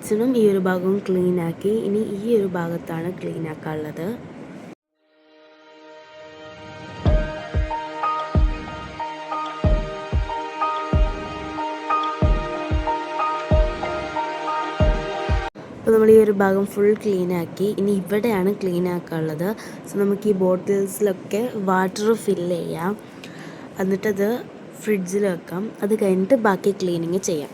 കിച്ചണും ഈ ഒരു ഭാഗവും ക്ലീൻ ആക്കി. ഇനി ഈ ഒരു ഭാഗത്താണ് ക്ലീൻ ആക്കാനുള്ളത്. അപ്പോൾ നമ്മൾ ഈ ഒരു ഭാഗം ഫുൾ ക്ലീൻ ആക്കി. ഇനി ഇവിടെയാണ് ക്ലീൻ ആക്കാനുള്ളത്. സോ നമുക്ക് ഈ ബോട്ടിൽസിലൊക്കെ വാട്ടർ ഫില്ല് ചെയ്യാം, എന്നിട്ടത് ഫ്രിഡ്ജിൽ വെക്കാം. അത് കഴിഞ്ഞിട്ട് ബാക്കി ക്ലീനിങ് ചെയ്യാം.